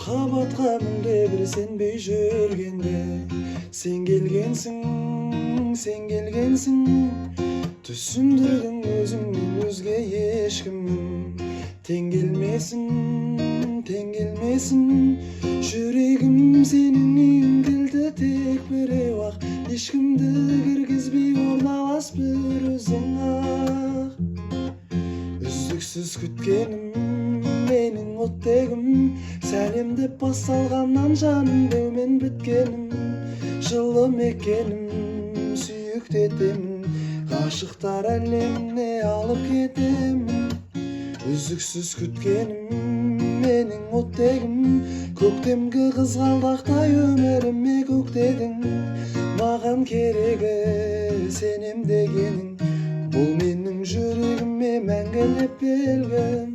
Махабатқа мыңды бір сенбей жүргенде Sen келгенсің Түсіндірдің өзіңнен өзге ешкімнің Тең келмесін Жүрегім сенің үйің келді тек біреу ақ Ешкімді кіргізбей орналас бір өзің ақ Үздіксіз күткенім менің оттегім Сәлем деп басталғаннан жаным деумен біткенім Жылы мекенім сүйікті етемін Ғашықтар әлеміне алып кетемін Үздіксіз күткенім менің оттегім Көктемгі қызғалдақтай өміріме көктедің Маған керегі сенем дегенің Бұл менің жүрегіме мәңгілік белгім